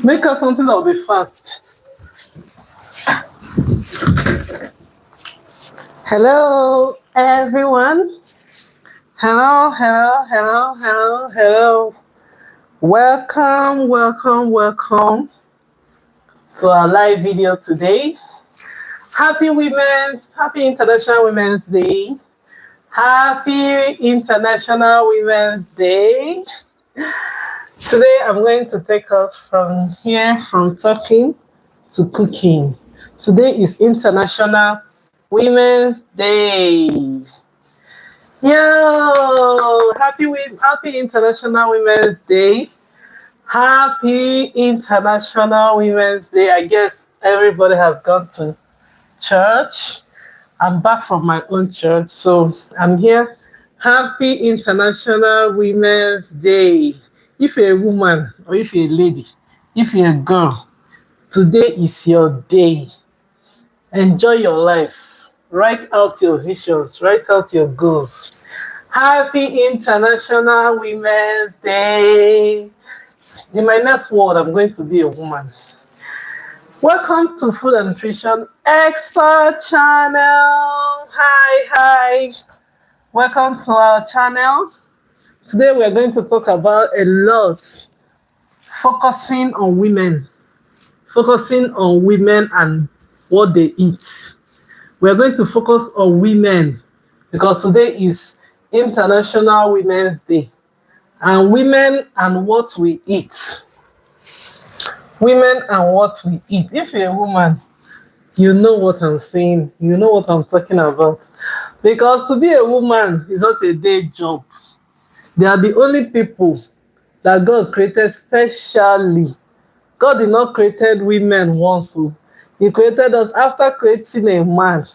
Make us something that will be fast. Hello, everyone. Hello. Welcome to our live video today. Happy International Women's Day. Happy International Women's Day. Today I'm going to take us from talking to cooking. Today is International Women's Day. Yo! Happy International Women's Day. Happy International Women's Day. I guess everybody has gone to church. I'm back from my own church, so I'm here. Happy International Women's Day. If you're a woman or if you're a lady, if you're a girl, today is your day. Enjoy your life. Write out your visions. Write out your goals. Happy International Women's Day. In my next word, I'm going to be a woman. Welcome to Food and Nutrition Expert Channel. Hi. Welcome to our channel. Today we are going to talk about a lot, focusing on women and what they eat. We are going to focus on women because today is International Women's Day, and women and what we eat. Women and what we eat. If you're a woman, you know what I'm saying. You know what I'm talking about. Because to be a woman is not a day job. They are the only people that God created specially. God did not create women once. He created us after creating a man.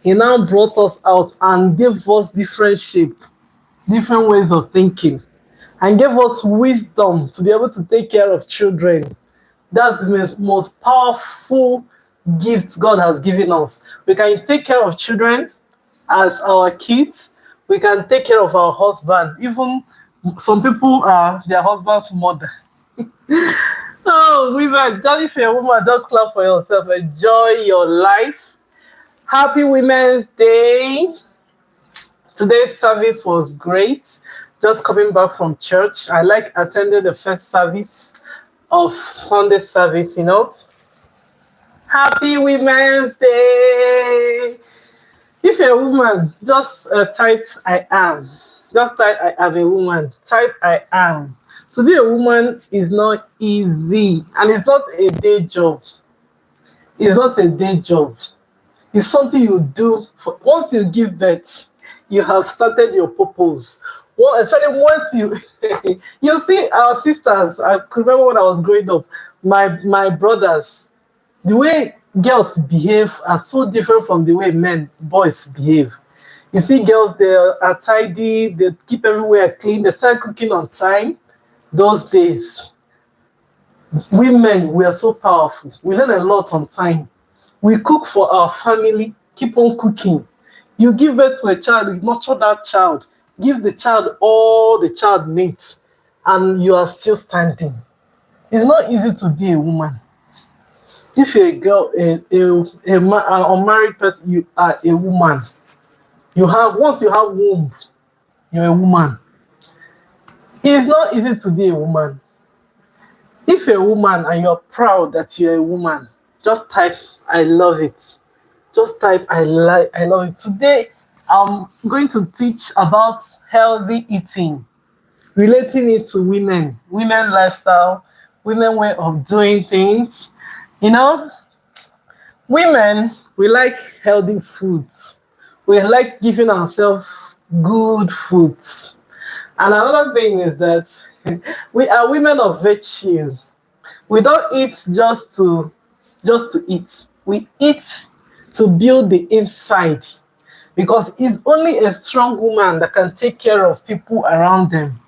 He now brought us out and gave us different shape, different ways of thinking, and gave us wisdom to be able to take care of children. That's the most powerful gift God has given us. We can take care of children as our kids. We can take care of our husband. Even some people are their husband's mother. Oh, women, if you're a woman, just clap for yourself. Enjoy your life. Happy Women's Day. Today's service was great. Just coming back from church. I like attending the first service of Sunday service, Happy Women's Day. If you're a woman, just type I am. Just type I am a woman. Type I am. To be a woman is not easy, and it's not a day job. It's not a day job. It's something you do. Once you give birth, you have started your purpose. Well, especially once you see our sisters. I could remember when I was growing up, my brothers, the way girls behave are so different from the way boys behave. You see girls, they are tidy, they keep everywhere clean, they start cooking on time. Those days, women, we are so powerful. We learn a lot on time. We cook for our family, keep on cooking. You give birth to a child, you nurture that child, give the child all the child needs, and you are still standing. It's not easy to be a woman. If you're a girl, a man, an unmarried person, you are a woman. Once you have womb, you're a woman. It's not easy to be a woman. If you're a woman and you're proud that you're a woman, just type I love it. Just type I love it. Today I'm going to teach about healthy eating, relating it to women lifestyle, women way of doing things. Women, we like healthy foods. We like giving ourselves good foods. And another thing is that we are women of virtue. We don't eat just to eat. We eat to build the inside. Because it's only a strong woman that can take care of people around them.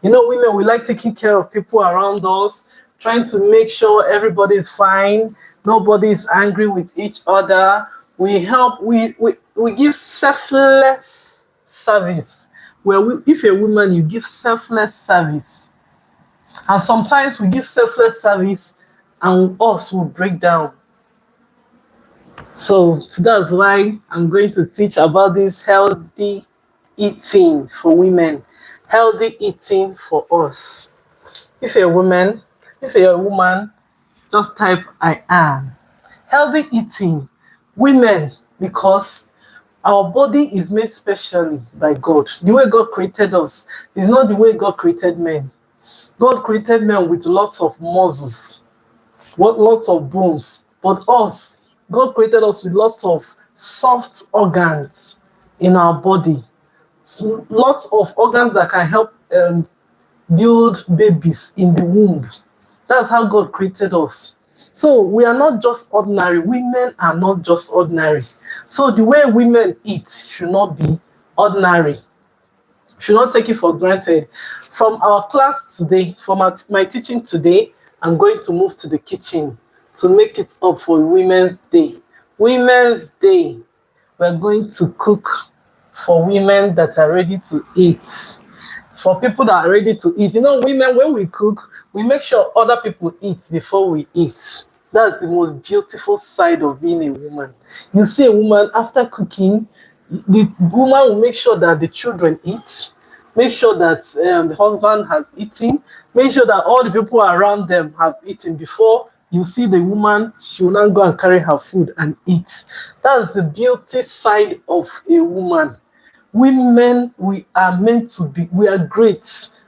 Women, we like taking care of people around us, trying to make sure everybody is fine, nobody is angry with each other. We help, we give selfless service. If you're a woman, you give selfless service. And sometimes we give selfless service and us will break down. So that's why I'm going to teach about this healthy eating for women, healthy eating for us. If you're a woman, if you're a woman, just type I am. Healthy eating, women, because our body is made specially by God. The way God created us is not the way God created men. God created men with lots of muscles, lots of bones. But us, God created us with lots of soft organs in our body. So lots of organs that can help build babies in the womb. That's how God created us. So we are not just ordinary. Women are not just ordinary. So the way women eat should not be ordinary. Should not take it for granted. From our class today, from my teaching today, I'm going to move to the kitchen to make it up for Women's Day. Women's Day, we're going to cook for women that are ready to eat. For people that are ready to eat. You know, women, when we cook, we make sure other people eat before we eat. That's the most beautiful side of being a woman. You see a woman after cooking, the woman will make sure that the children eat, make sure that the husband has eaten, make sure that all the people around them have eaten before you see the woman, she will not go and carry her food and eat. That's the beauty side of a woman. Women, we are meant to be, we are great.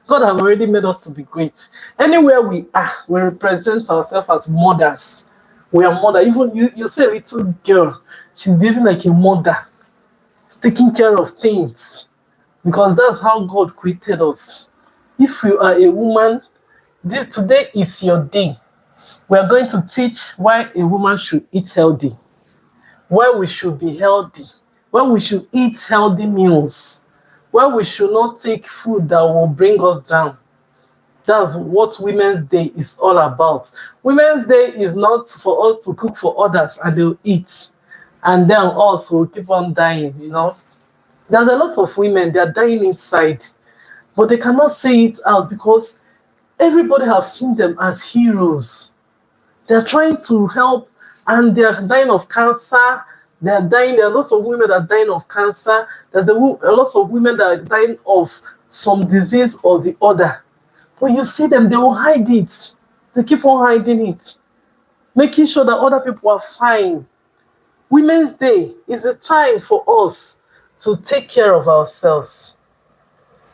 God has already made us to be great. Anywhere we are, we represent ourselves as mothers. We are mother. Even you say a little girl, she's behaving like a mother, taking care of things, because that's how God created us. If you are a woman, today is your day. We are going to teach why a woman should eat healthy, why we should be healthy, why we should eat healthy meals, why we should not take food that will bring us down. That's what Women's Day is all about. Women's Day is not for us to cook for others and they'll eat, and then us will keep on dying. There's a lot of women, they're dying inside, but they cannot say it out because everybody has seen them as heroes. They're trying to help and they're dying of cancer. They're dying. There are lots of women that are dying of cancer. There's a lot of women that are dying of some disease or the other. When you see them, they will hide it. They keep on hiding it, making sure that other people are fine. Women's Day is a time for us to take care of ourselves.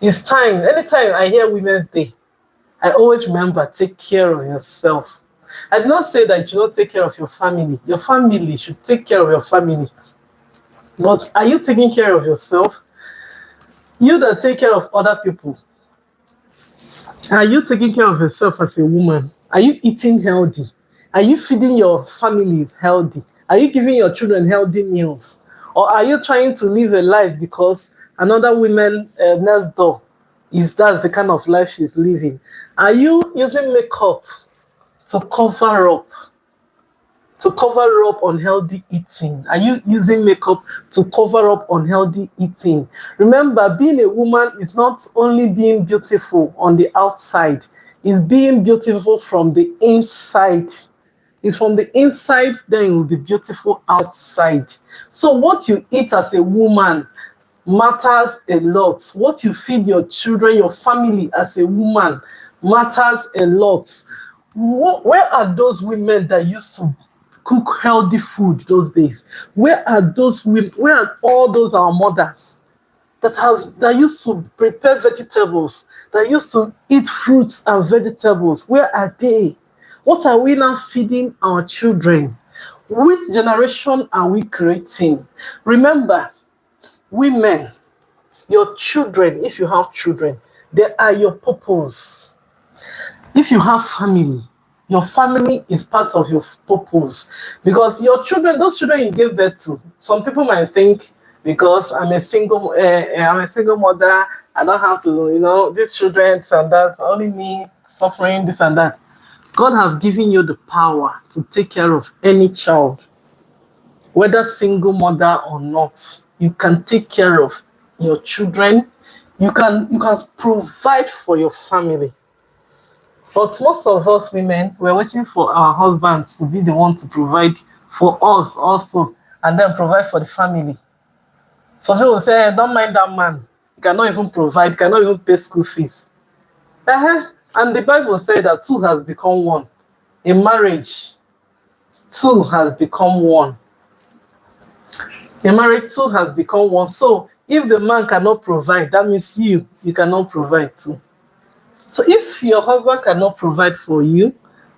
It's time. Anytime I hear Women's Day, I always remember, take care of yourself. I did not say that you should not take care of your family. Your family should take care of your family. But are you taking care of yourself? You that take care of other people, are you taking care of yourself as a woman? Are you eating healthy? Are you feeding your family healthy? Are you giving your children healthy meals? Or are you trying to live a life because another woman next door that's the kind of life she's living? Are you using makeup to cover up unhealthy eating? Are you using makeup to cover up unhealthy eating? Remember, being a woman is not only being beautiful on the outside, it's being beautiful from the inside. It's from the inside, then it will be beautiful outside. So what you eat as a woman matters a lot. What you feed your children, your family as a woman matters a lot. Where are those women that used to cook healthy food those days? Where are those women? Where are all those our mothers that used to prepare vegetables, that used to eat fruits and vegetables? Where are they? What are we now feeding our children? Which generation are we creating? Remember, women, your children, if you have children, they are your purpose. If you have family, your family is part of your purpose. Because your children, those children you gave birth to, some people might think, because I'm a single mother, I don't have to, these children and that, only me suffering this and that. God has given you the power to take care of any child, whether single mother or not. You can take care of your children. You can provide for your family. But most of us women, we're waiting for our husbands to be the one to provide for us also, and then provide for the family. Some people say, don't mind that man. He cannot even provide, cannot even pay school fees. And the Bible said that two has become one. In marriage, two has become one. In marriage, two has become one. So if the man cannot provide, that means you cannot provide too. So if your husband cannot provide for you,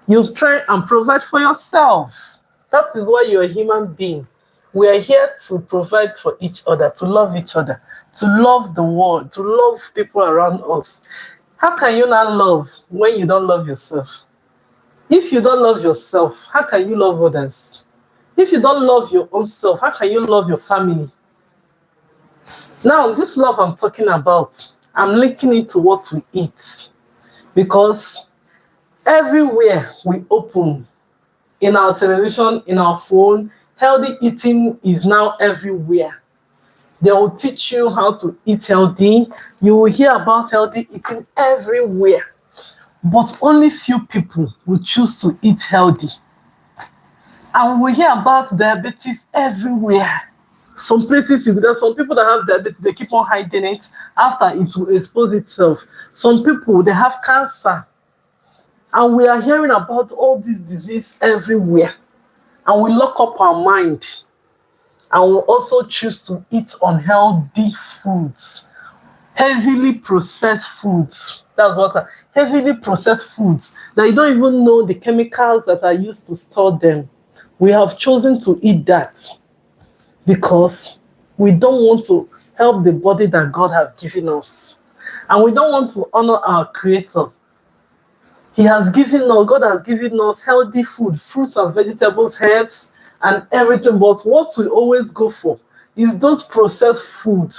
you try and provide for yourself. That is why you're a human being. We are here to provide for each other, to love each other, to love the world, to love people around us. How can you not love when you don't love yourself? If you don't love yourself, how can you love others? If you don't love your own self, how can you love your family? Now, this love I'm talking about, I'm linking it to what we eat. Because everywhere we open, in our television, in our phone, healthy eating is now everywhere. They will teach you how to eat healthy. You will hear about healthy eating everywhere. But only few people will choose to eat healthy. And we hear about diabetes everywhere. Some places, there's some people that have diabetes, they keep on hiding it after it will expose itself. Some people, they have cancer. And we are hearing about all this disease everywhere. And we lock up our mind. And we also choose to eat unhealthy foods. Heavily processed foods. That's what heavily processed foods that you don't even know the chemicals that are used to store them. We have chosen to eat that because we don't want to help the body that God has given us. And we don't want to honor our Creator. He has given us, God has given us healthy food, fruits and vegetables, herbs, and everything. But what we always go for is those processed food.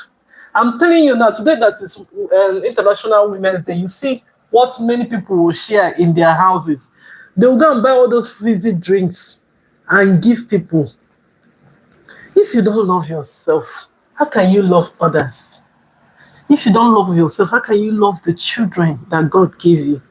I'm telling you now, today that is International Women's Day, you see what many people will share in their houses. They will go and buy all those fizzy drinks and give people. If you don't love yourself, how can you love others? If you don't love yourself, how can you love the children that God gave you?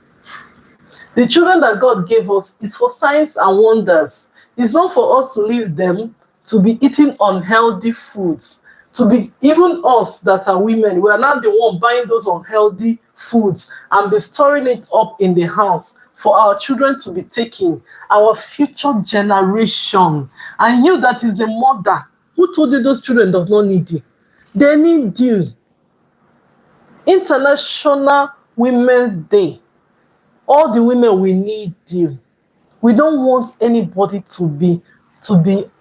The children that God gave us is for signs and wonders. It's not for us to leave them to be eating unhealthy foods. To be even us that are women, we are not the one buying those unhealthy foods and be storing it up in the house for our children to be taking, our future generation. And you that is the mother, who told you those children does not need you? They need you. International Women's Day. All the women, we need you. We don't want anybody to be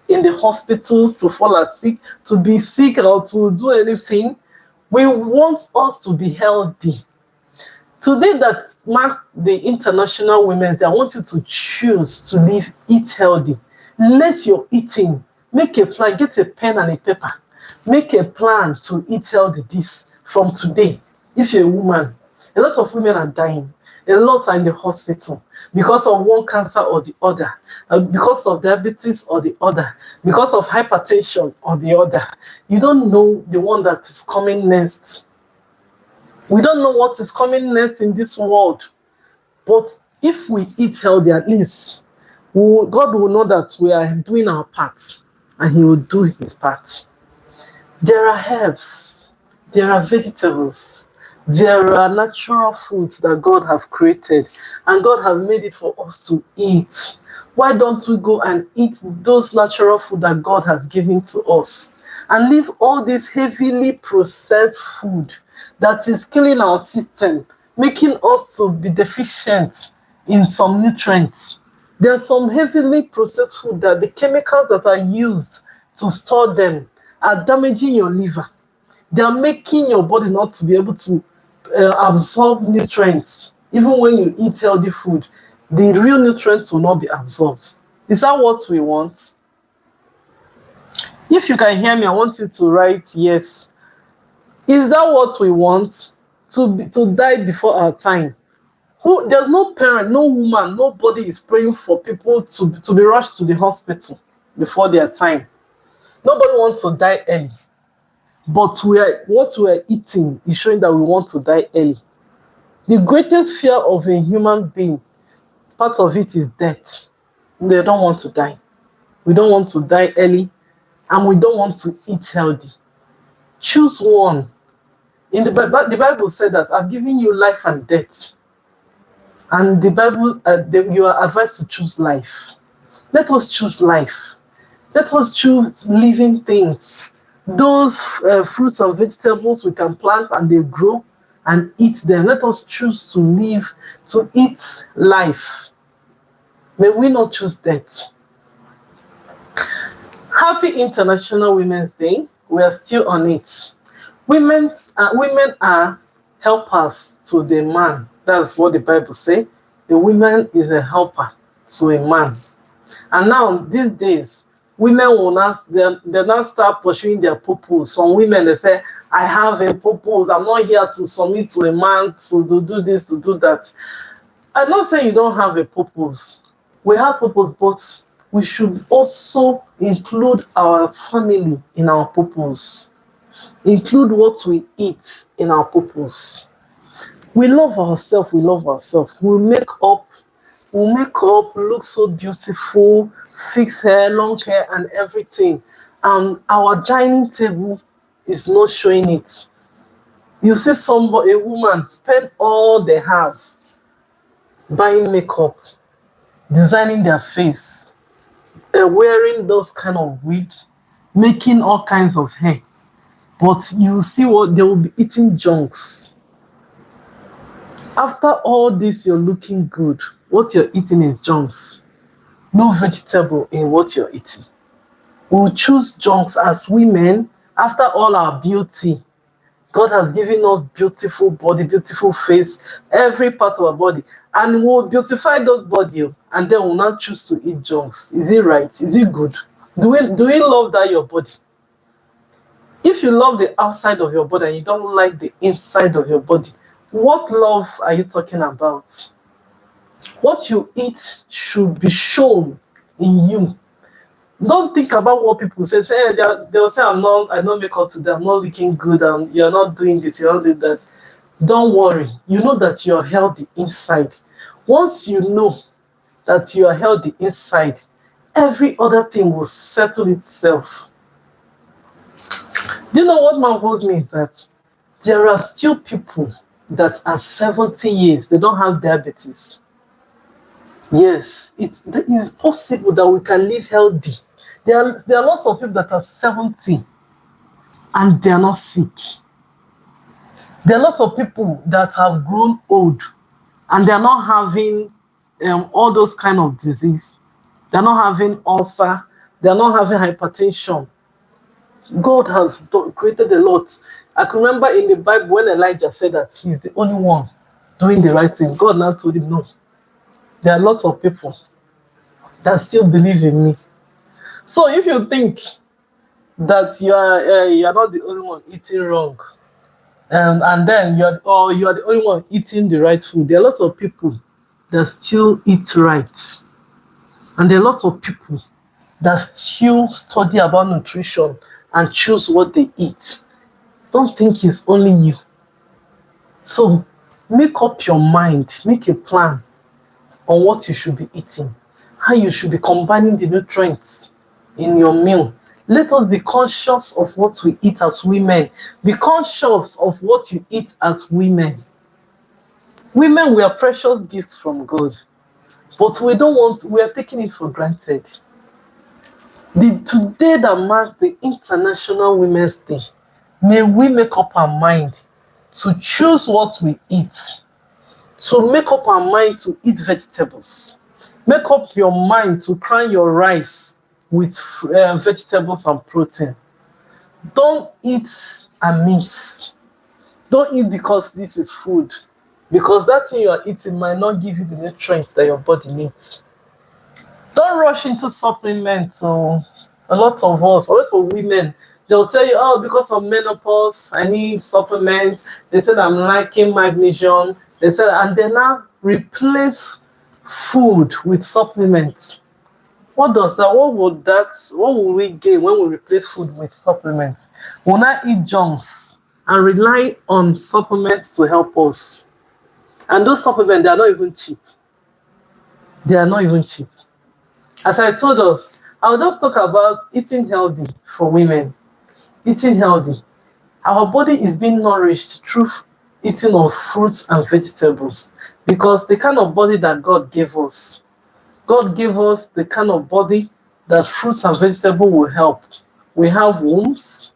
in the hospital, to fall sick, to be sick or to do anything. We want us to be healthy. Today that marks the International Women's Day, I want you to choose to eat healthy. Let your eating, make a plan, get a pen and a paper. Make a plan to eat healthy this from today. If you're a woman, a lot of women are dying. A lot are in the hospital because of one cancer or the other, because of diabetes or the other, because of hypertension or the other. You don't know the one that is coming next. We don't know what is coming next in this world. But if we eat healthy, at least, God will know that we are doing our part and He will do His part. There are herbs, there are vegetables, there are natural foods that God have created and God have made it for us to eat. Why don't we go and eat those natural food that God has given to us and leave all this heavily processed food that is killing our system, making us to be deficient in some nutrients? There are some heavily processed food that the chemicals that are used to store them are damaging your liver. They are making your body not to be able to absorb nutrients. Even when you eat healthy food, the real nutrients will not be absorbed. Is that what we want? If you can hear me, I want you to write yes. Is that what we want? To die before our time? There's no parent, no woman, nobody is praying for people to be rushed to the hospital before their time. Nobody wants to die early. But what we are eating is showing that we want to die early. The greatest fear of a human being, part of it is death. They don't want to die. We don't want to die early, and we don't want to eat healthy. Choose one. In the Bible said that I've given you life and death, and the Bible, you are advised to choose life. Let us choose life. Let us choose living things. Those fruits and vegetables we can plant and they grow and eat them. Let us choose to live, to eat life. May we not choose death. Happy International Women's Day. We are still on it. Women are helpers to the man. That's what the Bible says. The woman is a helper to a man. And now, these days, women will not, they now start pursuing their purpose. Some women, they say, I have a purpose. I'm not here to submit to a man to do this, to do that. I'm not saying you don't have a purpose. We have purpose, but we should also include our family in our purpose. Include what we eat in our purpose. We love ourselves, we love ourselves. We'll make up, look so beautiful, fix hair, long hair, and everything. And our dining table is not showing it. You see somebody, a woman, spend all they have buying makeup, designing their face, wearing those kind of wigs, making all kinds of hair. But you see what they will be eating junks. After all this, you're looking good. What you're eating is junks. No vegetable in what you're eating. We'll choose junks as women. After all our beauty, God has given us beautiful body, beautiful face, every part of our body. And we'll beautify those bodies and then we'll not choose to eat junks. Is it right? Is it good? Do we love that your body? If you love the outside of your body and you don't like the inside of your body, what love are you talking about? What you eat should be shown in you. Don't think about what people say. They'll say, I don't make up today, I'm not looking good, and you're not doing this, you're not doing that. Don't worry. You know that you're healthy inside. Once you know that you are healthy inside, every other thing will settle itself. Do you know what marvels me is that there are still people that are 70 years, they don't have diabetes. Yes, it is possible that we can live healthy. There are lots of people that are 70 and they are not sick. There are lots of people that have grown old and they are not having all those kind of disease. They are not having ulcer. They are not having hypertension. God has created a lot. I can remember in the Bible when Elijah said that he's the only one doing the right thing. God now told him, no. There are lots of people that still believe in me. So if you think that you are not the only one eating wrong, and then you are the only one eating the right food, there are lots of people that still eat right, and there are lots of people that still study about nutrition and choose what they eat. Don't think it's only you. So make up your mind, make a plan on what you should be eating, how you should be combining the nutrients in your meal. Let us be conscious of what we eat as women. Be conscious of what you eat as women. Women, we are precious gifts from God, but we are taking it for granted. Today that marks the International Women's Day, may we make up our mind to choose what we eat, to make up our mind to eat vegetables. Make up your mind to crown your rice with vegetables and protein. Don't eat amiss. Don't eat because this is food. Because that thing you are eating might not give you the nutrients that your body needs. Don't rush into supplements. A lot of women, they'll tell you, oh, because of menopause, I need supplements. They said I'm lacking magnesium. They said, and they now replace food with supplements. What does that? What will we gain when we replace food with supplements? We'll not eat junks and rely on supplements to help us. And those supplements, they are not even cheap. They are not even cheap. As I told us, I'll just talk about eating healthy for women. Eating healthy. Our body is being nourished through eating of fruits and vegetables because the kind of body that God gave us the kind of body that fruits and vegetables will help. We have wombs,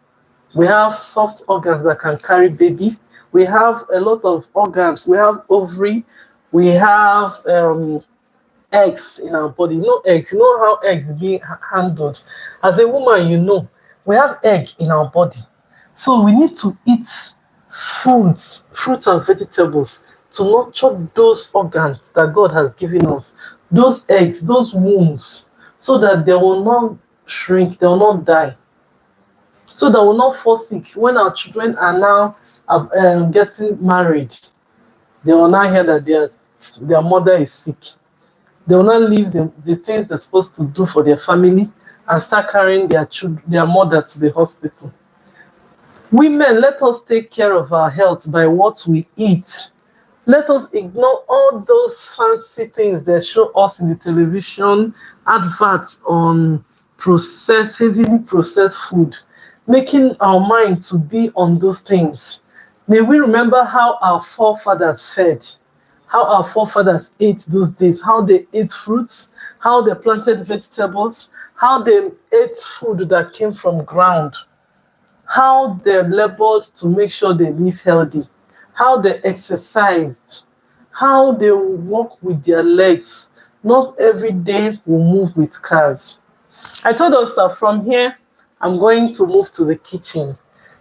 we have soft organs that can carry baby, we have a lot of organs, we have ovary, we have eggs in our body. No eggs, you know how eggs being handled. As a woman, you know, we have egg in our body. So we need to eat fruits and vegetables to nurture those organs that God has given us, those eggs, those wombs, so that they will not shrink, they will not die, so they will not fall sick. When our children are now getting married, they will now hear that their mother is sick. They will not leave the things they're supposed to do for their family and start carrying their mother to the hospital. Women, let us take care of our health by what we eat. Let us ignore all those fancy things they show us in the television, adverts on heavily processed food, making our mind to be on those things. May we remember how our forefathers fed, how our forefathers ate those days, how they ate fruits, how they planted vegetables, how they ate food that came from ground, how they labored to make sure they live healthy, how they exercised, how they walk with their legs. Not every day we move with cars. I told us that from here, I'm going to move to the kitchen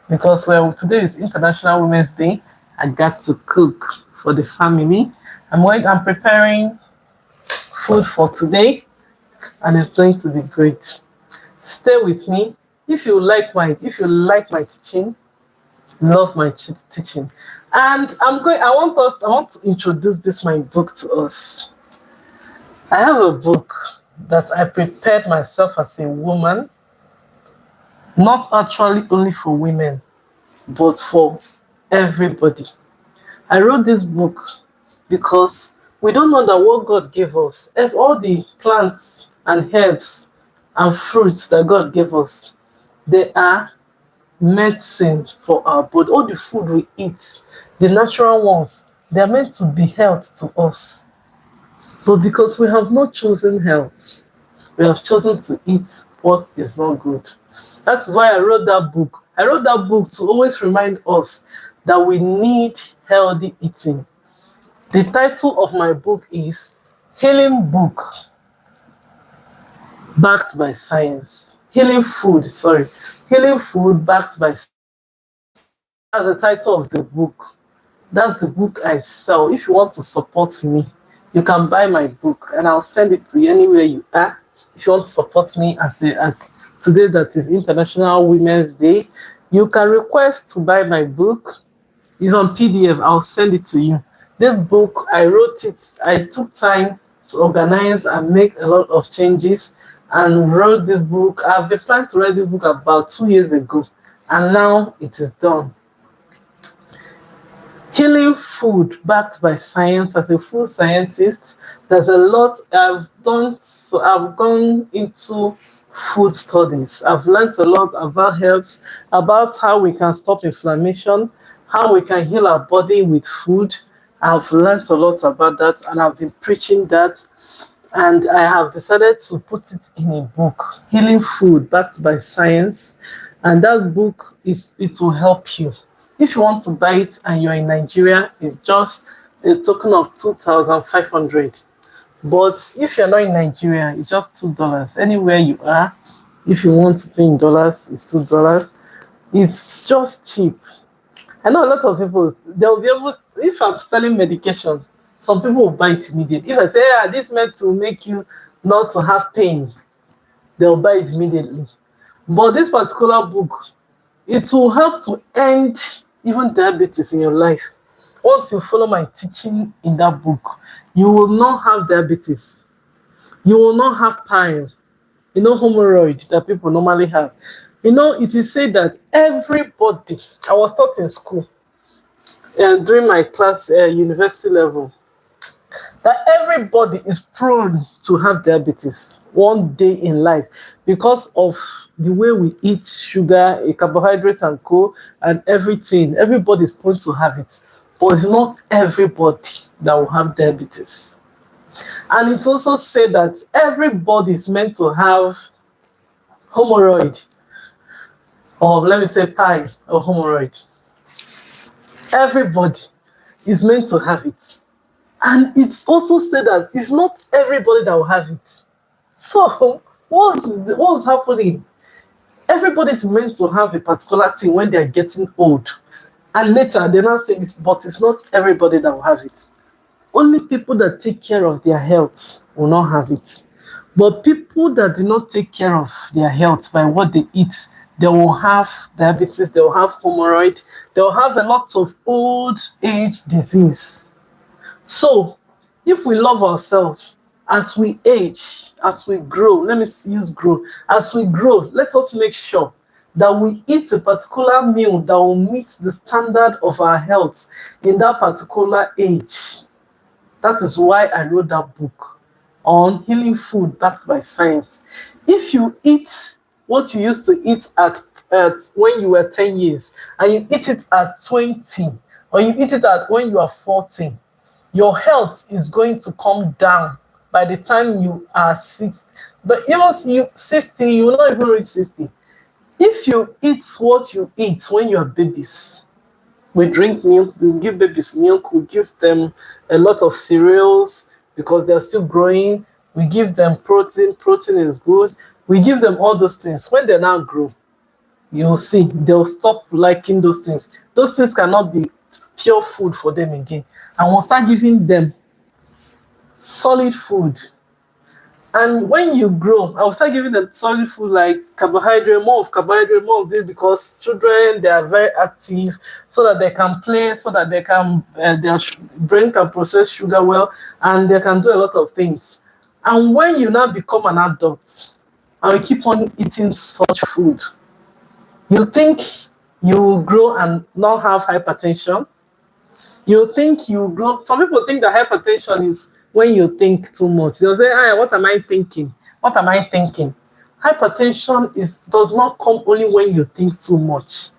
because well, today is International Women's Day. I got to cook for the family. I'm preparing food for today, and it's going to be great. Stay with me. If you like my teaching, love my teaching. And I want to introduce this my book to us. I have a book that I prepared myself as a woman, not actually only for women, but for everybody. I wrote this book because we don't know that what God gave us, all the plants and herbs and fruits that God gave us, they are medicine for our body. All the food we eat, the natural ones, they are meant to be health to us. But because we have not chosen health, we have chosen to eat what is not good. That is why I wrote that book. I wrote that book to always remind us that we need healthy eating. The title of my book is Healing Book Backed by Science. Healing Food, sorry. Healing Food Backed by Science. That's the title of the book. That's the book I sell. If you want to support me, you can buy my book and I'll send it to you anywhere you are. If you want to support me as today that is International Women's Day, you can request to buy my book. It's on PDF. I'll send it to you. This book, I wrote it. I took time to organize and make a lot of changes and wrote this book. I've been planning to write this book about 2 years ago, and now it is done. Healing food backed by science. As a food scientist, there's a lot I've done. So I've gone into food studies. I've learned a lot about herbs, about how we can stop inflammation, how we can heal our body with food. I've learned a lot about that, and I've been preaching that. And I have decided to put it in a book, Healing Food Backed by Science. And that book it will help you. If you want to buy it and you're in Nigeria, it's just a token of 2,500. But if you're not in Nigeria, it's just $2. Anywhere you are, if you want to pay in dollars, it's $2. It's just cheap. I know a lot of people, they'll be able, if I'm selling medication, some people will buy it immediately. If I say, yeah, this meant to make you not to have pain, they'll buy it immediately. But this particular book, it will help to end even diabetes in your life. Once you follow my teaching in that book, you will not have diabetes. You will not have pile, hemorrhoid that people normally have. It is said that everybody, I was taught in school, during my class, university level, that everybody is prone to have diabetes one day in life because of the way we eat sugar, carbohydrates, and co, and everything. Everybody is prone to have it, but it's not everybody that will have diabetes. And it's also said that everybody is meant to have hemorrhoid, or let me say pie or hemorrhoid. Everybody is meant to have it. And it's also said that it's not everybody that will have it. So, what's happening? Everybody's meant to have a particular thing when they're getting old. And later, they're not saying it, but it's not everybody that will have it. Only people that take care of their health will not have it. But people that do not take care of their health by what they eat, they will have diabetes, they will have hemorrhoid, they will have a lot of old age disease. So, if we love ourselves as we age, as we grow, let me use grow, as we grow, let us make sure that we eat a particular meal that will meet the standard of our health in that particular age. That is why I wrote that book on healing food backed by science. If you eat what you used to eat at when you were 10 years, and you eat it at 20, or you eat it at when you are 14, your health is going to come down by the time you are 60. But even you 60, you will not even reach 60. If you eat what you eat when you are babies, we drink milk, we give babies milk, we give them a lot of cereals because they're still growing. We give them protein, protein is good. We give them all those things. When they now grow, you'll see they'll stop liking those things. Those things cannot be pure food for them again. And we'll start giving them solid food. And when you grow, I will start giving them solid food like carbohydrate, more of this, because children, they are very active, so that they can play, so that they can their brain can process sugar well, and they can do a lot of things. And when you now become an adult and you keep on eating such food, you think you will grow and not have hypertension. You think you grow. Some people think that hypertension is when you think too much. They'll say, "Ah, what am I thinking? What am I thinking?" Hypertension does not come only when you think too much.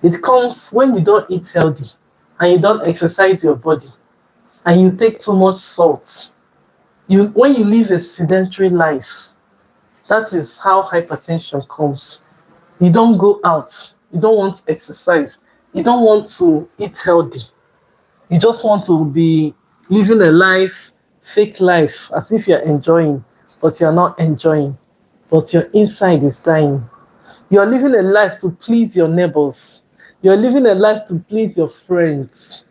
It comes when you don't eat healthy and you don't exercise your body and you take too much salt. When you live a sedentary life, that is how hypertension comes. You don't go out. You don't want to exercise. You don't want to eat healthy. You just want to be living a life, fake life, as if you're enjoying, but you're not enjoying. But your inside is dying. You're living a life to please your neighbors. You're living a life to please your friends.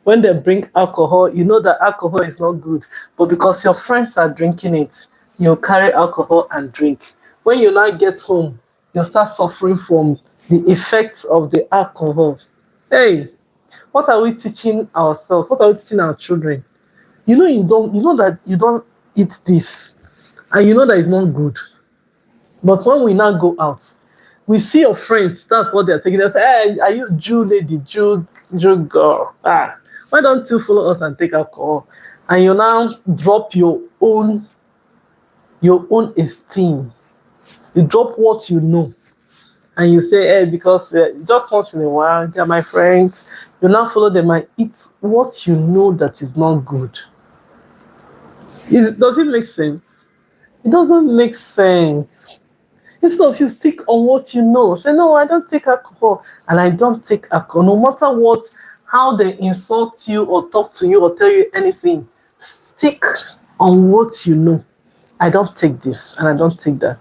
When they bring alcohol, you know that alcohol is not good. But because your friends are drinking it, you carry alcohol and drink. When you now get home, you start suffering from the effects of the alcohol. Hey, what are we teaching ourselves? What are we teaching our children? You know that you don't eat this, and you know that it's not good. But when we now go out, we see your friends, that's what they're taking. They say, "Hey, are you Jew lady, Jew girl? Why don't you follow us and take alcohol?" And you now drop your own esteem. You drop what you know. And you say, "Hey, because just once in a while, they're my friends." You now follow them and eat what you know that is not good. Does it make sense? It doesn't make sense. Instead of you stick on what you know, say, "No, I don't take alcohol, and I don't take alcohol." No matter what, how they insult you or talk to you or tell you anything, stick on what you know. I don't take this and I don't take that.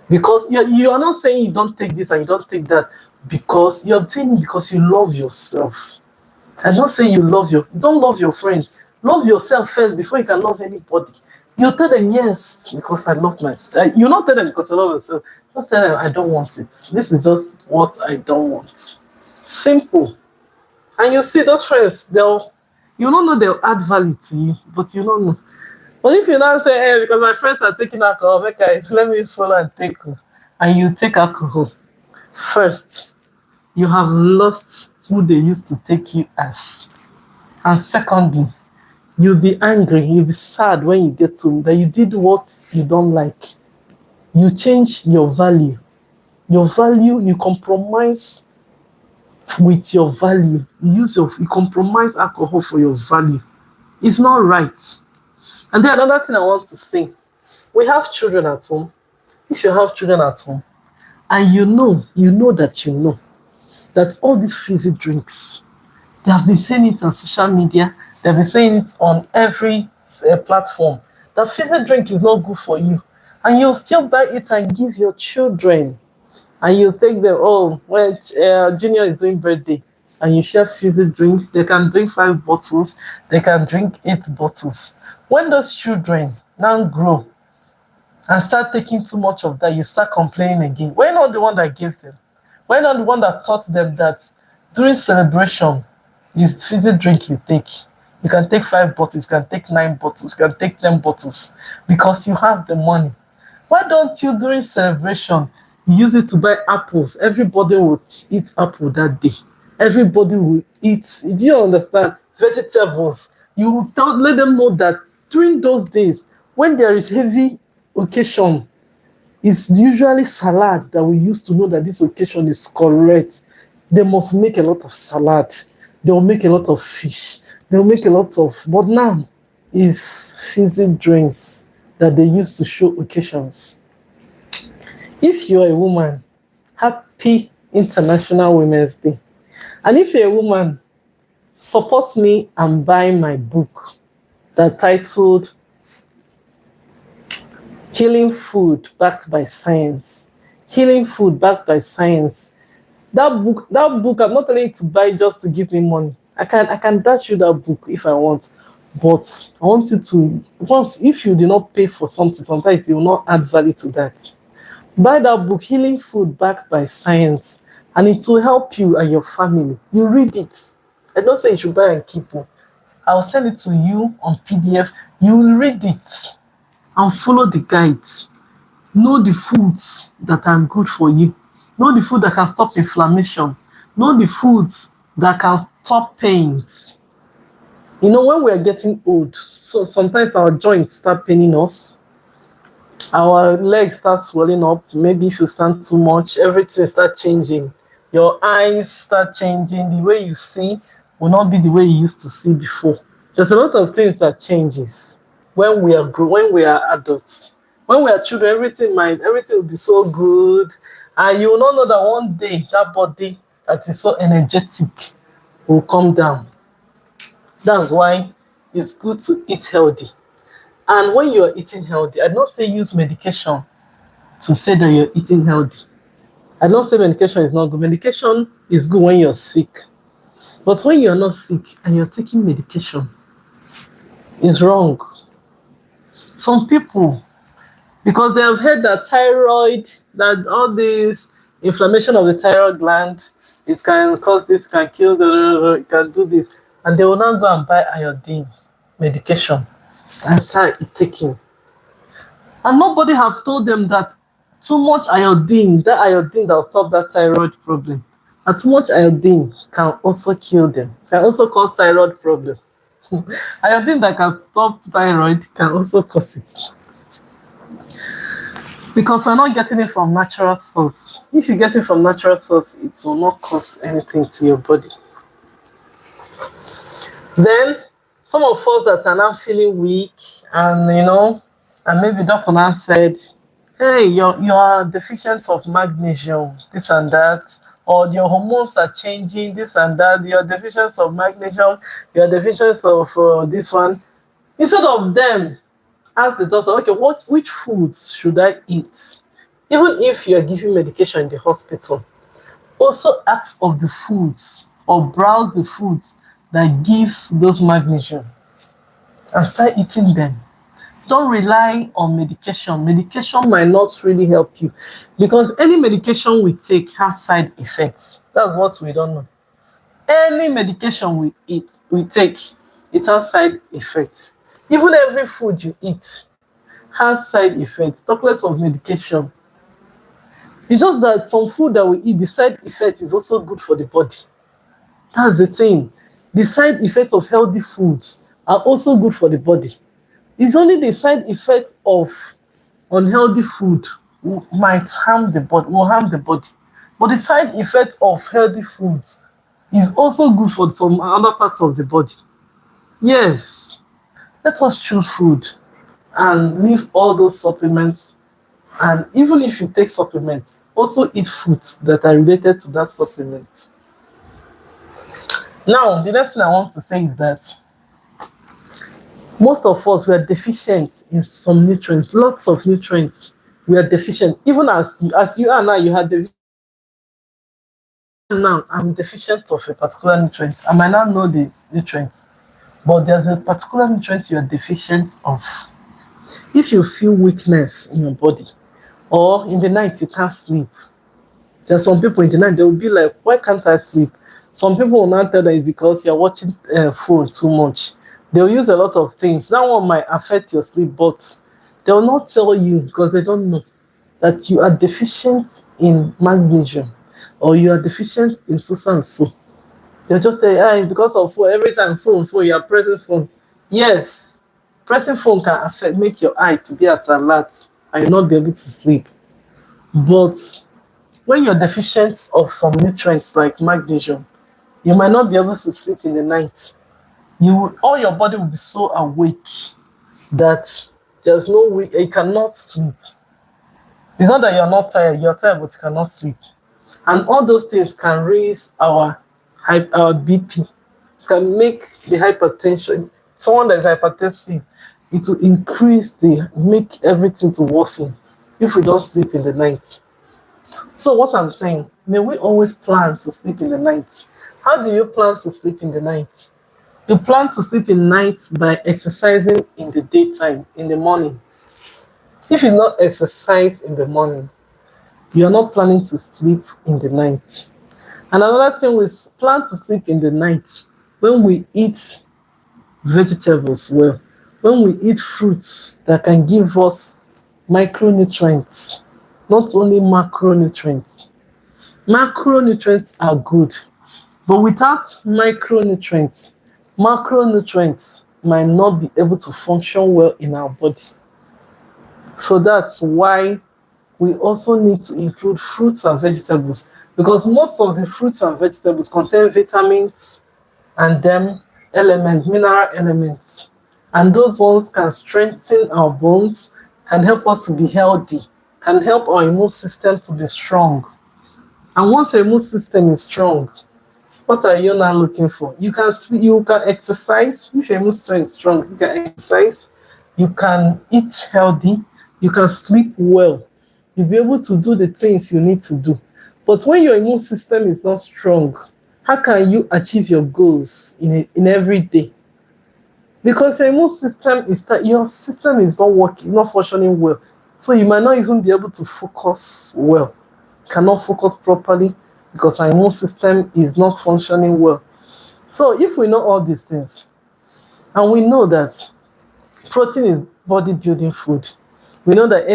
Because you are not saying you don't take this and you don't take that because you're saying because you love yourself. I'm not saying don't love your friends. Love yourself first before you can love anybody. You tell them yes because I love myself. You not tell them because I love yourself. Just tell them I don't want it. This is just what I don't want. Simple. And you see those friends, you don't know they'll add value to you, but you don't know. But if you now say, "Hey, because my friends are taking alcohol, let me follow and take," and you take alcohol, first, you have lost who they used to take you as. And secondly, you'll be angry, you'll be sad when you get to that you did what you don't like. You change your value. Your value, you compromise with your value. You compromise alcohol for your value. It's not right. And then another thing I want to say, we have children at home. If you have children at home, and you know that all these fizzy drinks, they have been saying it on social media, they've been saying it on every platform, that fizzy drink is not good for you. And you'll still buy it and give your children. And you take them, oh, when Junior is doing birthday, and you share fizzy drinks, they can drink 5 bottles, they can drink 8 bottles. When those children now grow and start taking too much of that, you start complaining again. We're not the one that gave them. We're not the one that taught them that during celebration, it's fizzy drink you take. You can take 5 bottles, you can take 9 bottles, you can take 10 bottles because you have the money. Why don't you during celebration use it to buy apples? Everybody will eat apple that day. Everybody will eat. Do you understand? Vegetables. You will let them know that during those days when there is heavy occasion, it's usually salad that we use to know that this occasion is correct. They must make a lot of salad. They will make a lot of fish. They will make a lot of. But now, it's fizzy drinks that they use to show occasions. If you're a woman, happy International Women's Day. And if you're a woman, support me and buy my book that titled Healing Food Backed by Science. Healing Food Backed by Science. That book, I'm not telling you to buy just to give me money. I can dash you that book if I want. But I want you to, once if you do not pay for something, sometimes you will not add value to that. Buy that book, Healing Food Backed by Science, and it will help you and your family. You read it. I don't say you should buy and keep it. I'll send it to you on PDF. You will read it and follow the guides. Know the foods that are good for you. Know the food that can stop inflammation. Know the foods that can stop pains. You know, when we are getting old, so sometimes our joints start paining us. Our legs start swelling up. Maybe if you stand too much, everything start changing. Your eyes start changing. The way you see will not be the way you used to see before. There's a lot of things that changes when we are adults. When we are children, everything will be so good, and you will not know that one day that body that is so energetic will come down. That's why it's good to eat healthy. And when you're eating healthy, I don't say use medication to say that you're eating healthy. I don't say medication is not good. Medication is good when you're sick. But when you're not sick and you're taking medication, it's wrong. Some people, because they have heard that thyroid, that all this inflammation of the thyroid gland, it can cause this, can kill it can do this. And they will now go and buy iodine medication and start taking. And nobody have told them that too much iodine, that iodine that will stop that thyroid problem, and too much iodine can also kill them, can also cause thyroid problem. Iodine that can stop thyroid can also cause it. Because we're not getting it from natural source. If you get it from natural source, it will not cause anything to your body. Then some of us that are now feeling weak, and and maybe Dr. Nan said, hey, you are deficient of magnesium, this and that, or your hormones are changing, this and that, you're deficient of magnesium, you're deficient of this one. Instead of them, ask the doctor, okay, which foods should I eat? Even if you're giving medication in the hospital, also ask of the foods or browse the foods that gives those magnesium and start eating them. Don't rely on medication. Medication might not really help you because any medication we take has side effects. That's what we don't know. Any medication we take, it has side effects. Even every food you eat has side effects. Talk less of medication. It's just that some food that we eat, the side effect is also good for the body. That's the thing. The side effects of healthy foods are also good for the body. It's only the side effects of unhealthy food might harm the body, will harm the body. But the side effect of healthy foods is also good for some other parts of the body. Yes, let us choose food and leave all those supplements. And even if you take supplements, also eat foods that are related to that supplement. Now, the next thing I want to say is that most of us we are deficient in some nutrients, lots of nutrients. We are deficient. Even as you are now, you had the now I'm deficient of a particular nutrient. I might not know the nutrients, but there's a particular nutrient you are deficient of. If you feel weakness in your body, or in the night you can't sleep, there's some people in the night they will be like, "Why can't I sleep?" Some people will not tell that it's because you're watching phone too much. They'll use a lot of things. That one might affect your sleep, but they will not tell you because they don't know that you are deficient in magnesium or you are deficient in so and so. They'll just say, ah, it's because of phone. Every time phone, you are pressing phone. Yes, pressing phone can affect, make your eye to be at alert and you not be able to sleep. But when you're deficient of some nutrients like magnesium, you might not be able to sleep in the night. All your body will be so awake that there's no way you cannot sleep. It's not that you're not tired, you're tired, but you cannot sleep. And all those things can raise our BP, can make the hypertension. Someone that is hypertensive, it will make everything to worsen if we don't sleep in the night. So what I'm saying, may we always plan to sleep in the night. How do you plan to sleep in the night? You plan to sleep in night by exercising in the daytime, in the morning. If you not exercise in the morning, you are not planning to sleep in the night. And another thing we plan to sleep in the night when we eat vegetables well, when we eat fruits that can give us micronutrients, not only macronutrients. Macronutrients are good, but without macronutrients might not be able to function well in our body. So that's why we also need to include fruits and vegetables because most of the fruits and vegetables contain vitamins and then mineral elements. And those ones can strengthen our bones, can help us to be healthy, can help our immune system to be strong. And once your immune system is strong, what are you now looking for? You can exercise. If your immune system is strong, you can exercise, you can eat healthy, you can sleep well. You'll be able to do the things you need to do. But when your immune system is not strong, how can you achieve your goals in every day? Because your system is not working, not functioning well. So you might not even be able to focus well. Cannot focus properly because our immune system is not functioning well. So if we know all these things, and we know that protein is body building food, we know that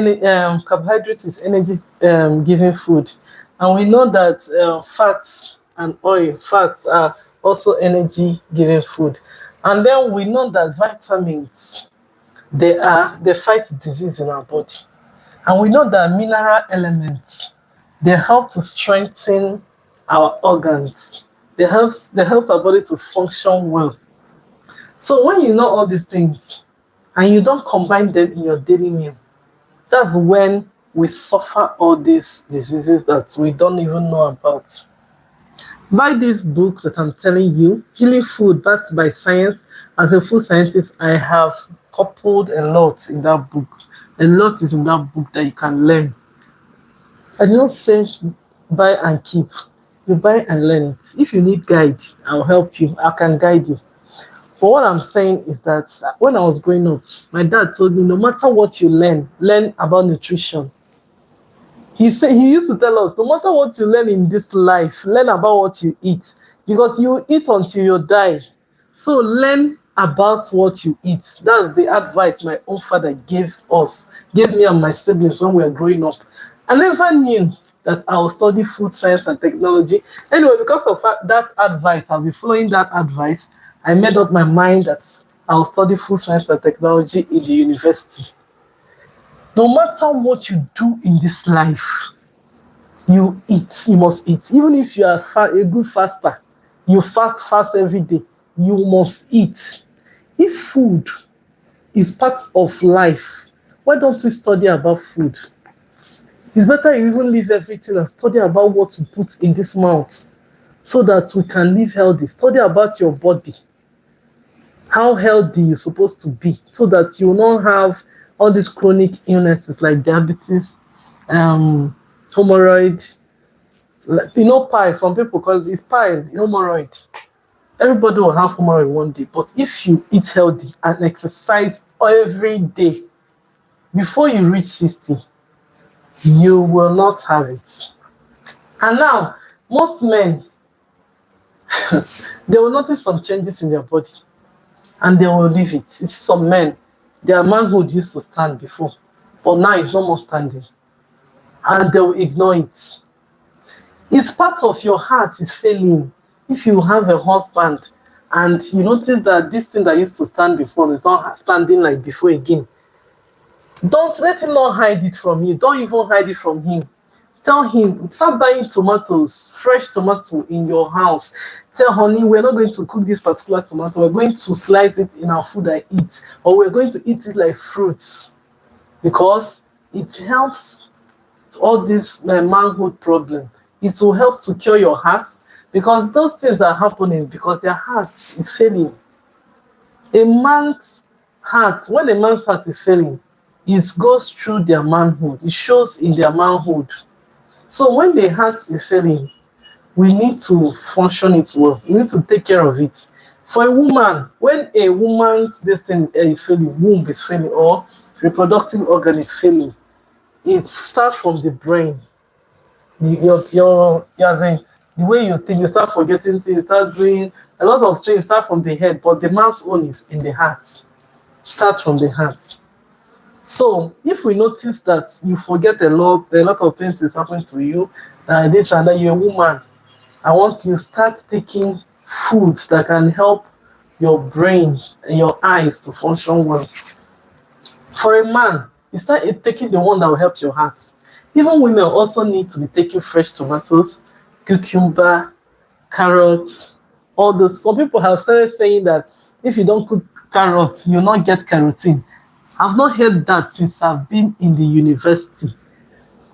carbohydrates is energy giving food, and we know that fats and fats are also energy giving food, and then we know that vitamins they fight disease in our body, and we know that mineral elements they help to strengthen our organs. They help our body to function well. So when you know all these things and you don't combine them in your daily meal, that's when we suffer all these diseases that we don't even know about. Buy this book that I'm telling you, Healing Food Backed by Science. As a food scientist, I have coupled a lot in that book. A lot is in that book that you can learn. I do not say buy and keep. You buy and learn it. If you need guide, I'll help you. I can guide you. But what I'm saying is that when I was growing up, my dad told me no matter what you learn about nutrition. He used to tell us, no matter what you learn in this life, learn about what you eat. Because you eat until you die. So learn about what you eat. That's the advice my own father gave me and my siblings when we were growing up. I never knew that I will study food science and technology. Anyway, because of that advice, I'll be following that advice. I made up my mind that I'll study food science and technology in the university. No matter what you do in this life, you eat, you must eat. Even if you are a good faster, you fast every day, you must eat. If food is part of life, why don't we study about food? It's better you even leave everything and study about what to put in this mouth so that we can live healthy. Study about your body, how healthy you're supposed to be, so that you will not have all these chronic illnesses like diabetes, hemorrhoid, pie. Some people call it's pie, hemorrhoid. Everybody will have hemorrhoid one day, but if you eat healthy and exercise every day, before you reach 60, you will not have it. And now, most men, they will notice some changes in their body and they will leave it. You see some men, their manhood used to stand before, but now it's no more standing. And they will ignore it. It's part of your heart is failing. If you have a husband and you notice that this thing that used to stand before is not standing like before again, don't let him not hide it from you. Don't even hide it from him. Tell him, start buying tomatoes, fresh tomato in your house. Tell honey, we're not going to cook this particular tomato. We're going to slice it in our food I eat, or we're going to eat it like fruits, because it helps all this manhood problem. It will help to cure your heart, because those things are happening because their heart is failing. A man's heart, when a man's heart is failing, it goes through their manhood. It shows in their manhood. So when the heart is failing, we need to function it well. We need to take care of it. For a woman, when a woman's destiny is failing, womb is failing, or reproductive organ is failing, it starts from the brain. The way you think, you start forgetting things, start doing a lot of things, start from the head, but the man's own is in the heart. Start from the heart. So if we notice that you forget a lot of things is happening to you, this and that, you're a woman, I want you to start taking foods that can help your brain and your eyes to function well. For a man, you start taking the one that will help your heart. Even women also need to be taking fresh tomatoes, cucumber, carrots, all those. Some people have started saying that if you don't cook carrots, you'll not get carotene. I've not heard that since I've been in the university.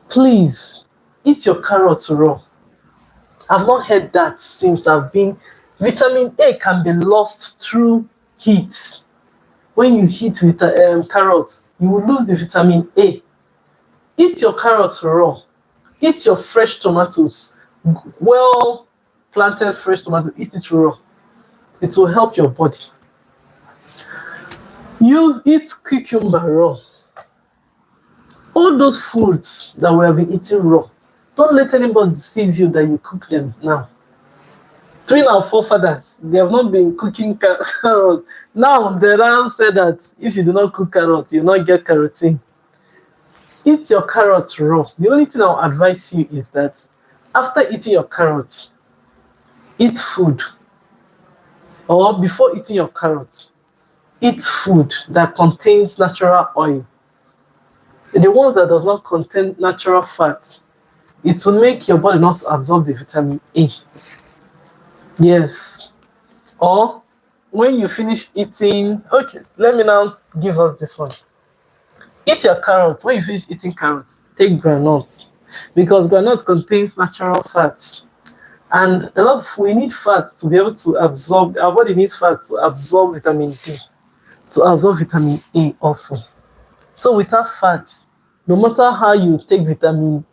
Please, eat your carrots raw. I've not heard that since I've been. Vitamin A can be lost through heat. When you heat with carrots, you will lose the vitamin A. Eat your carrots raw. Eat your fresh tomatoes. Well planted fresh tomato, eat it raw. It will help your body. Eat cucumber raw. All those foods that we have been eating raw, don't let anybody deceive you that you cook them now. Between our forefathers, they have not been cooking carrots. Now the Ram said that if you do not cook carrots, you will not get carotene. Eat your carrots raw. The only thing I'll advise you is that after eating your carrots, eat food. Or before eating your carrots, eat food that contains natural oil. The ones that does not contain natural fats, it will make your body not absorb the vitamin A. Yes. Or when you finish eating, okay, let me now give us this one. Eat your carrots. When you finish eating carrots, take granules, because granules contains natural fats. And we need fats to be able to absorb, our body needs fats to absorb vitamin D, to absorb vitamin A also. So without fats, no matter how you take vitamin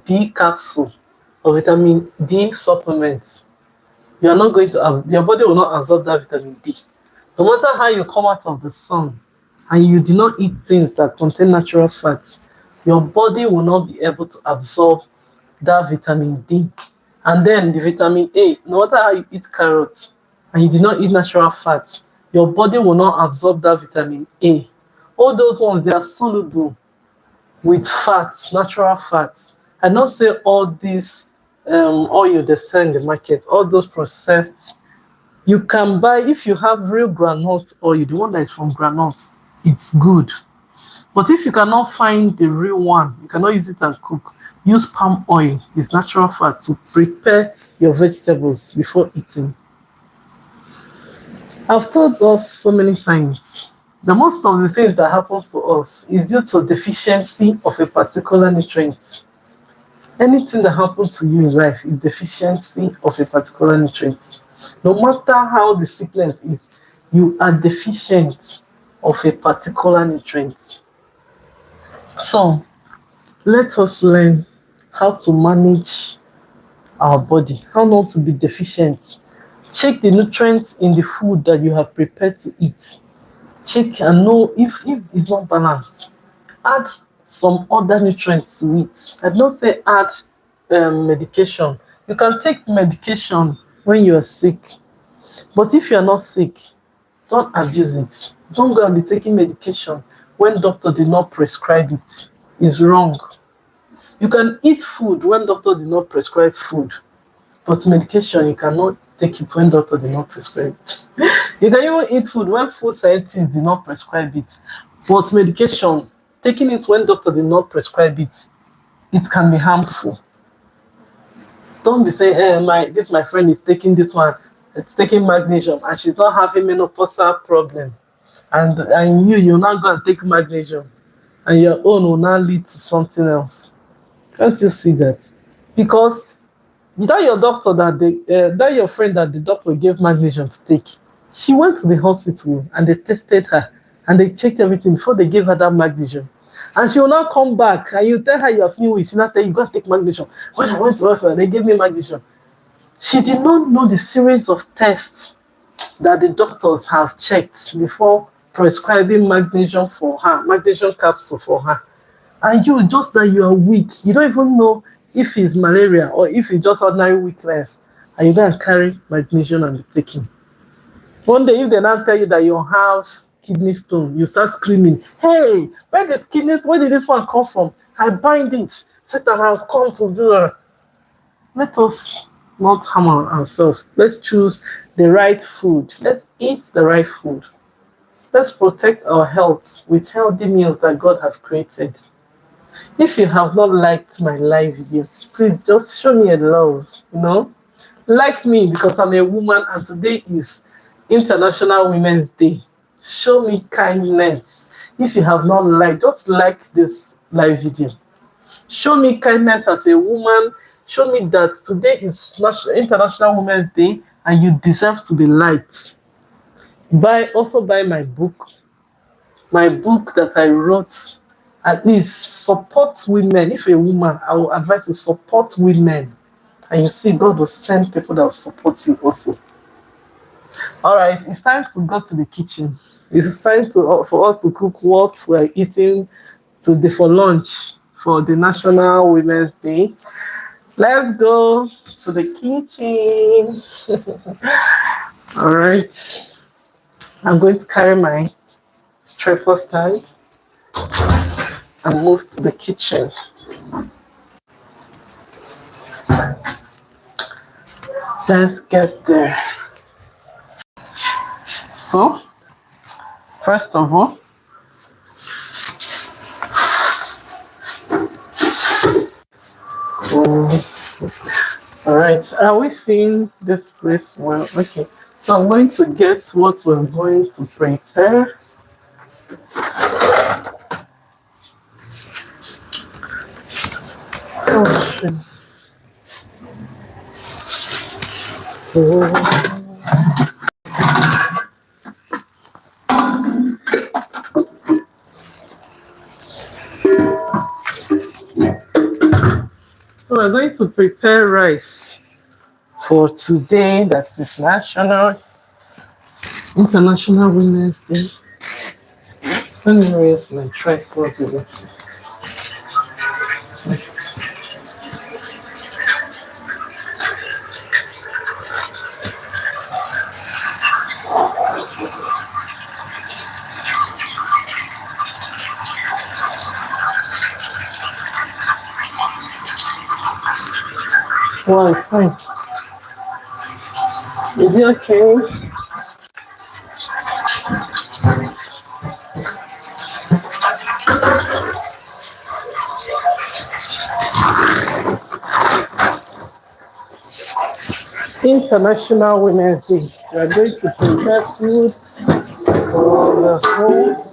D capsule or vitamin D supplements, you are not going to your body will not absorb that vitamin D. No matter how you come out of the sun and you do not eat things that contain natural fats, your body will not be able to absorb that vitamin D. And then the vitamin A, no matter how you eat carrots and you do not eat natural fats, your body will not absorb that vitamin A. All those ones, they are soluble with fats, natural fats, I not say all this oil they sell in the market, all those processed. You can buy if you have real groundnut oil, the one that is from groundnuts, it's good. But if you cannot find the real one, you cannot use it and cook. Use palm oil, it's natural fat to prepare your vegetables before eating. I've told us so many times that most of the things that happens to us is due to deficiency of a particular nutrient. Anything that happens to you in life is deficiency of a particular nutrient. No matter how the sickness is, you are deficient of a particular nutrient. So let us learn how to manage our body, how not to be deficient. Check the nutrients in the food that you have prepared to eat. Check and know if it's not balanced. Add some other nutrients to it. I don't say add medication. You can take medication when you are sick, but if you are not sick, don't abuse it. Don't go and be taking medication when doctor did not prescribe it. It's wrong. You can eat food when doctor did not prescribe food, but medication you cannot take it when doctor did not prescribe it. You can even eat food when food scientists did not prescribe it, but medication, taking it when doctor did not prescribe it, it can be harmful. Don't be saying, my friend is taking this one, it's taking magnesium, and she's not having menopausal problem, and you're not going to take magnesium, and your own will now lead to something else. Can't you see that? Because that your doctor that your friend that the doctor gave magnesium to take, she went to the hospital and they tested her and they checked everything before they gave her that magnesium. And she will not come back and you tell her you're feeling weak. She not tell you go take magnesium. When I went to hospital, they gave me magnesium. She did not know the series of tests that the doctors have checked before prescribing magnesium for her, magnesium capsule for her. And you, just that you are weak, you don't even know if it's malaria or if it's just ordinary weakness, and you don't carry magnesium and be taking. One day, if they now tell you that you have kidney stone, you start screaming, "Hey, where did this one come from? I bind it. Satan has come to do it." Let us not harm ourselves. Let's choose the right food. Let's eat the right food. Let's protect our health with healthy meals that God has created. If you have not liked my live videos, please just show me a love, Like me because I'm a woman and today is International Women's Day. Show me kindness. If you have not liked, just like this live video. Show me kindness as a woman. Show me that today is International Women's Day and you deserve to be liked. Also buy my book that I wrote. At least support women. If you're a woman, I will advise you support women. And you see, God will send people that will support you also. All right, it's time to go to the kitchen. It's time for us to cook what we're eating today for lunch for the National Women's Day. Let's go to the kitchen. All right. I'm going to carry my tripod stand and move to the kitchen. Let's get there. So, first of all, all right, are we seeing this place well? Okay, so I'm going to get what we're going to prepare. Oh, shit. So we're going to prepare rice for today. That is International Women's Day. Let me raise my tripod a little. Well, it's fine. Is it okay? International Women's Day. We are going to prepare food for the home.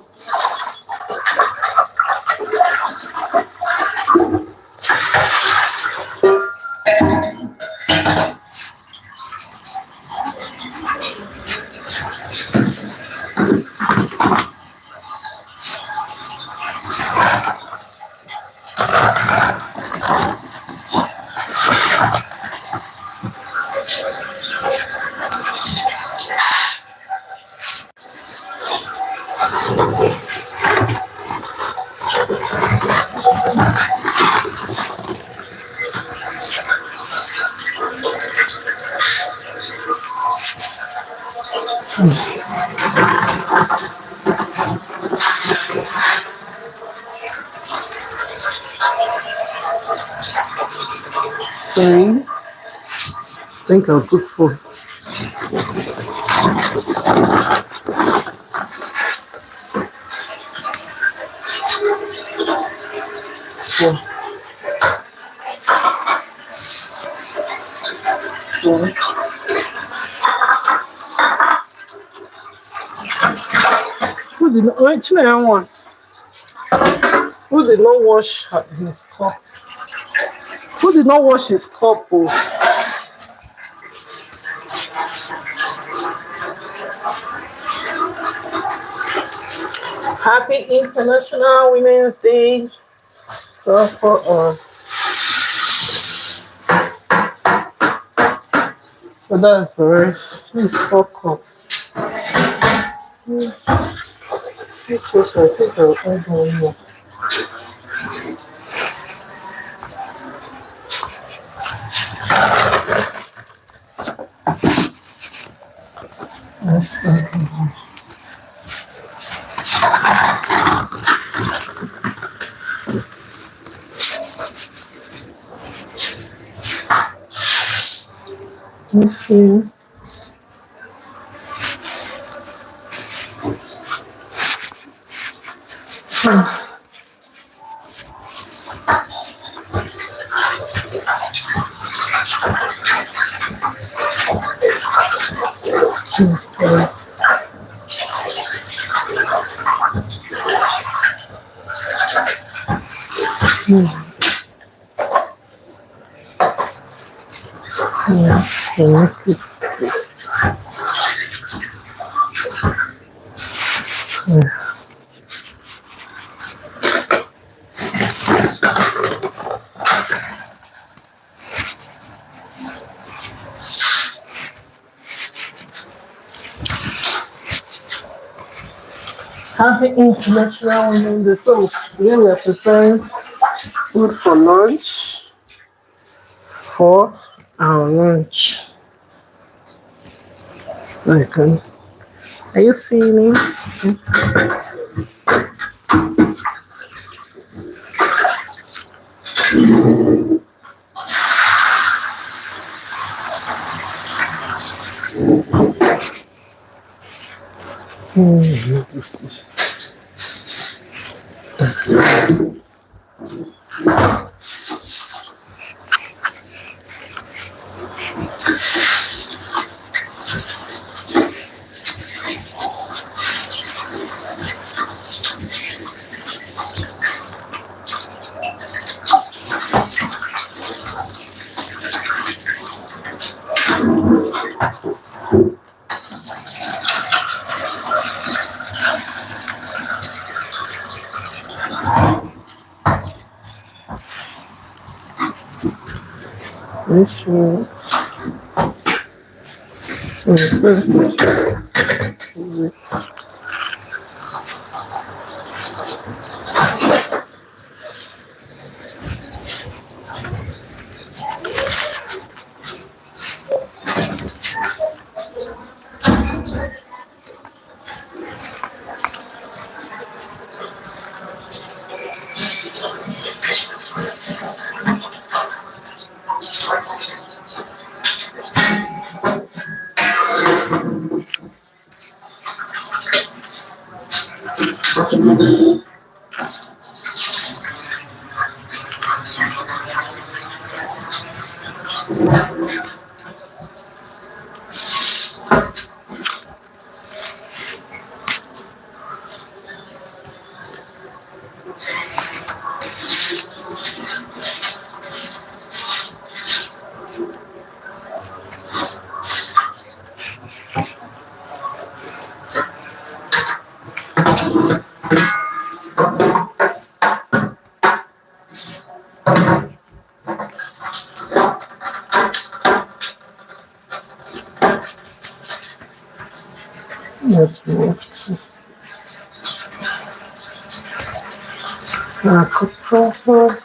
Three. I think I'll put four. Four. Four. Who did not actually I want? Who did not wash his cup? Who did not wash his cup? Oh? Happy International Women's Day. So that's the rest. These 4 cups. I think I'll add one more. That's fine. Let's see. Happy International Women's Day. So here we are preparing food for lunch. For our lunch. So I can. Are you seeing me? This is so expensive. This. Let's move to macronutrient.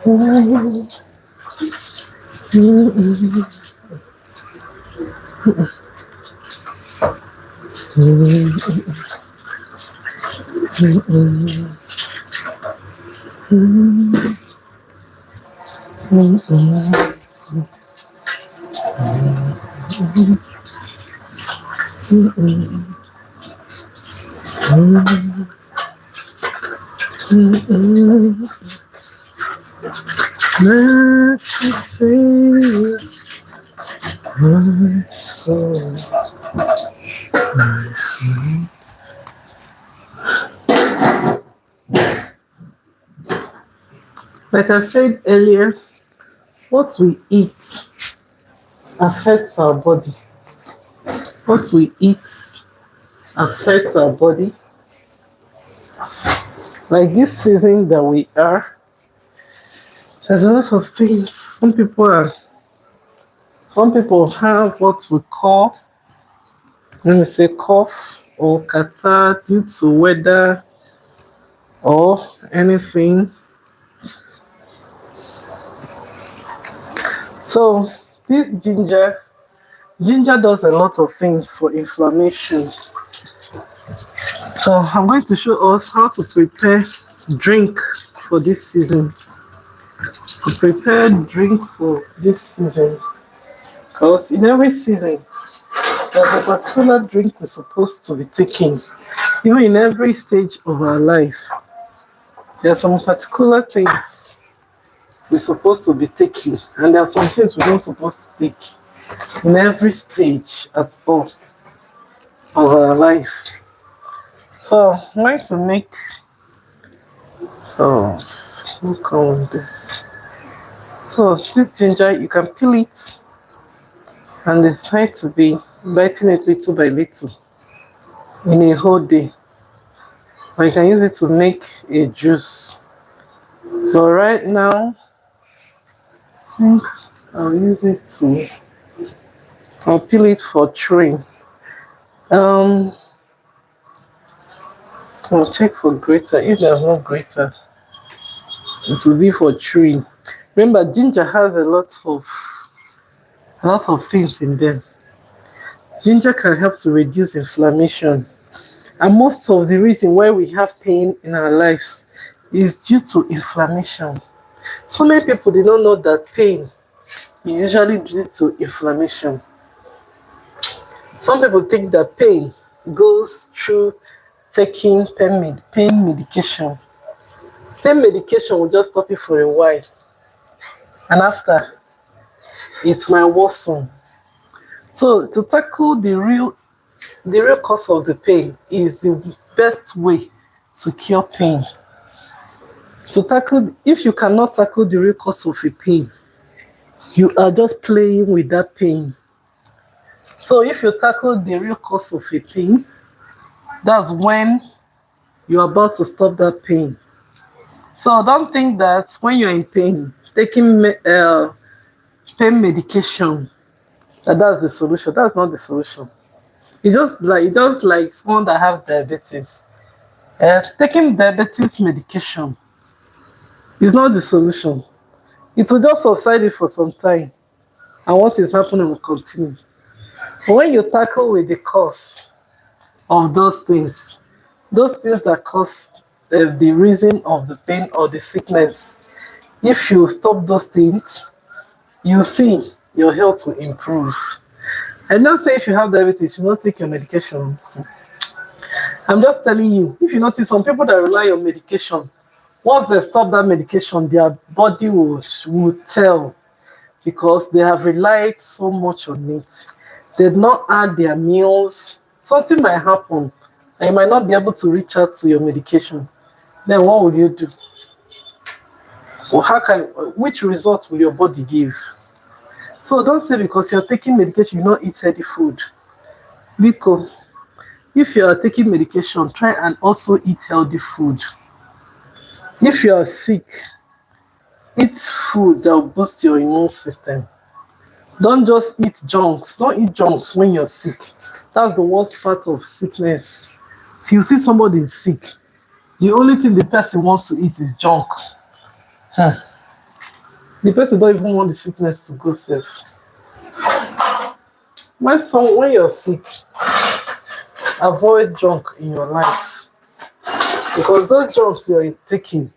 Oh, necessary, my soul, my soul. Like I said earlier, what we eat affects our body. What we eat affects our body. Like this season that we are, there's a lot of things. Some people have what we call, let me say, cough or catarrh due to weather or anything. So this ginger does a lot of things for inflammation. So I'm going to show us how to prepare drink for this season. To prepare drink for this season. Because in every season, there's a particular drink we're supposed to be taking. Even in every stage of our life, there are some particular things we're supposed to be taking, and there are some things we're not supposed to take in every stage at all of our lives. So I'm going to make, so look on this. So this ginger, you can peel it and decide to be biting it little by little in a whole day. Or you can use it to make a juice. But right now, I think I'll use it to, I'll peel it for chewing. I'll check for grater. If there's no grater, it will be for chewing. Remember, ginger has a lot of things in them. Ginger can help to reduce inflammation. And most of the reason why we have pain in our lives is due to inflammation. So many people did not know that pain is usually due to inflammation. Some people think that pain goes through taking pain medication. Pain medication will just stop it for a while. And after, it might worsen. So to tackle the real cause of the pain is the best way to cure pain. To tackle If you cannot tackle the real cause of a pain, you are just playing with that pain. So if you tackle the real cause of a pain, that's when you're about to stop that pain. So don't think that when you're in pain, taking pain medication, that's the solution. That's not the solution. It's just like someone that have diabetes. Taking diabetes medication is not the solution. It will just subside it for some time, and what is happening will continue. But when you tackle with the cause of those things that cause the reason of the pain or the sickness, if you stop those things, you see your health will improve. I don't say if you have diabetes, you not take your medication. I'm just telling you, if you notice some people that rely on medication, once they stop that medication, their body will tell because they have relied so much on it. They did not add their meals. Something might happen and you might not be able to reach out to your medication. Then what will you do? Or which results will your body give? So don't say because you're taking medication, you not eat healthy food. Because if you are taking medication, try and also eat healthy food. If you are sick, eat food that will boost your immune system. Don't just eat junks. Don't eat junks when you're sick. That's the worst part of sickness. If you see somebody is sick, the only thing the person wants to eat is junk. The person don't even want the sickness to go safe. When you're sick, avoid junk in your life because those junks you're taking,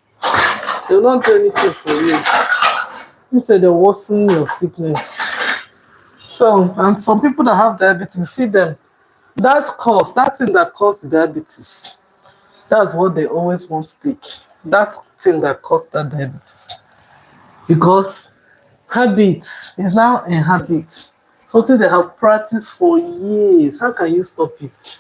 they will not do anything for you. Instead, they worsen your sickness. So, and some people that have diabetes, see them, that thing that caused the diabetes, that's what they always want to take. That thing that caused that diabetes. Because habit is now a habit. Something they have practiced for years. How can you stop it?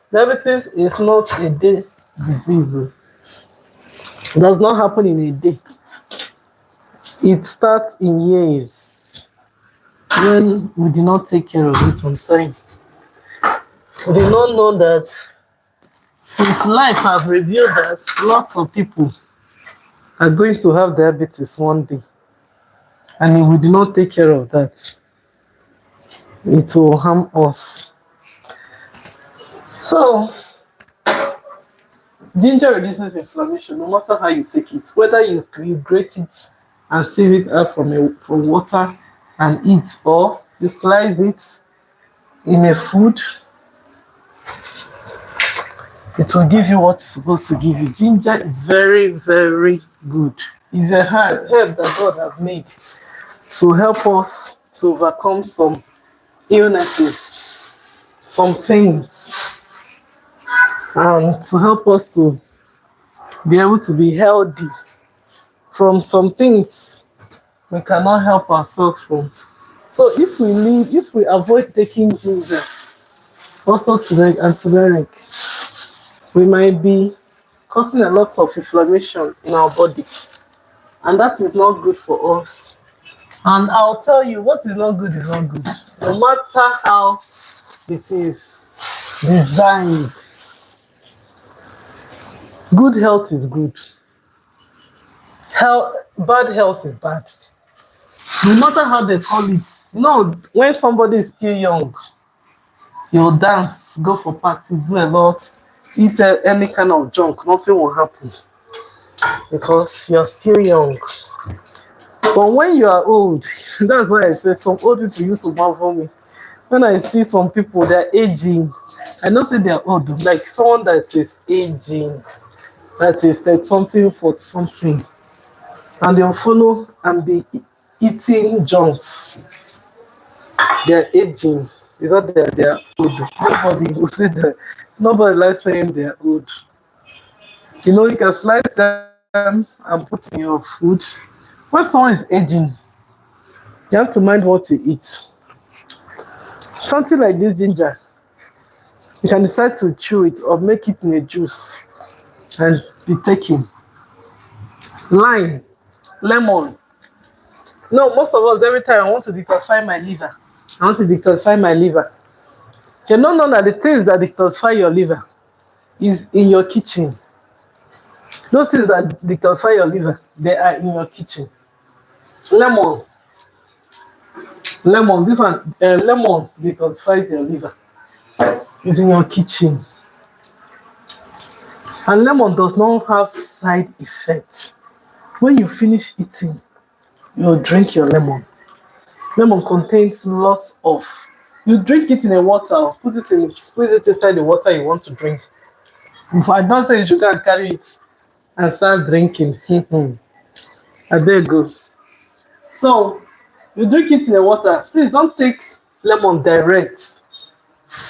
Diabetes is not a day disease. It does not happen in a day. It starts in years when we do not take care of it on time. We do not know that since life have revealed that lots of people are going to have diabetes one day. And if we do not take care of that, it will harm us. So, ginger reduces inflammation no matter how you take it. Whether you grate it and sieve it out from water and eat, or you slice it in a food, it will give you what it's supposed to give you. Ginger is very, very good. It's a herb that God has made to help us to overcome some illnesses, some pains, and to help us to be able to be healthy from some things we cannot help ourselves from. So if we avoid taking ginger, also turmeric and turmeric, we might be causing a lot of inflammation in our body, and that is not good for us. And I'll tell you, what is not good is not good, no matter how it is designed. Good health is good. Bad health is bad. No matter how they call it. When somebody is still young, you'll dance, go for parties, do a lot, eat any kind of junk, nothing will happen because you're still young. But when you are old, that's why I said some old people used to marvel me. When I see some people, they're aging, I don't say they're old, like someone that is aging, that is like something for something, and they'll follow and be eating junks. They're aging. It's not that they're old. Nobody will say that. Nobody likes saying they're old. You can slice them and put in your food. When someone is aging, You have to mind what you eat. Something like this ginger, you can decide to chew it or make it in a juice and be taking. Lime, lemon. No, most of us every time I want to detoxify my liver. I want to detoxify my liver. You don't know that the things that detoxify your liver is in your kitchen. Those things that detoxify your liver, they are in your kitchen. Lemon, lemon. This one, lemon detoxifies your liver. It's in your kitchen. And lemon does not have side effects. When you finish eating, you drink your lemon. Lemon contains lots of. You drink it in a water, squeeze it inside the water you want to drink. If I don't say you should go and carry it and start drinking. I there go. So you drink it in the water. Please don't take lemon direct.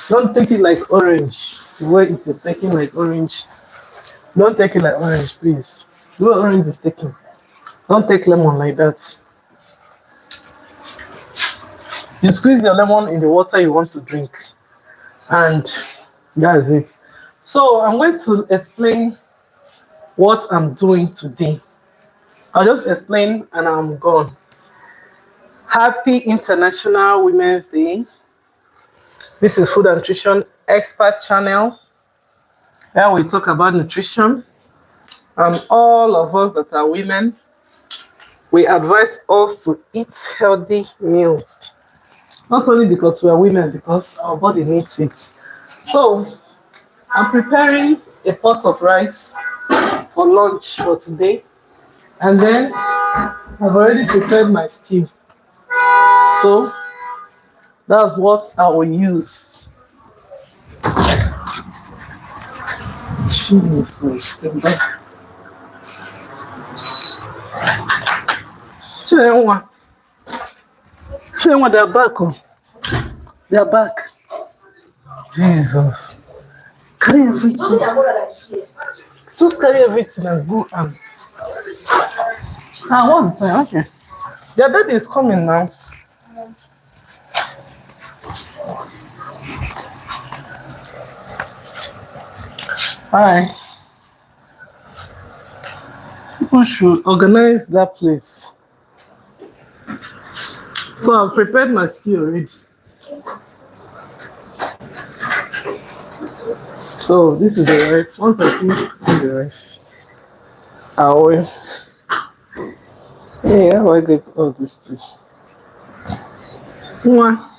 Don't take it like orange. The way it is taken like orange. Don't take it like orange, please. The way orange is taken. Don't take lemon like that. You squeeze your lemon in the water you want to drink, and that's it. So I'm going to explain what I'm doing today. I'll just explain and I'm gone. Happy International Women's Day. This is Food and Nutrition Expert Channel, where we talk about nutrition. And all of us that are women, we advise us to eat healthy meals. Not only because we are women, because our body needs it. So, I'm preparing a pot of rice for lunch for today. And then I've already prepared my stew. So, that's what I will use. Jesus. Children, they're back. Oh. They're back. Jesus. Carry everything. Just carry everything and go and. What's the time? Okay. Their daddy is coming now. Hi. People should organize that place. So I've prepared my stew already. So this is the rice. Once I finish the rice, I will. Hey, how do I get all this thing? Mwah.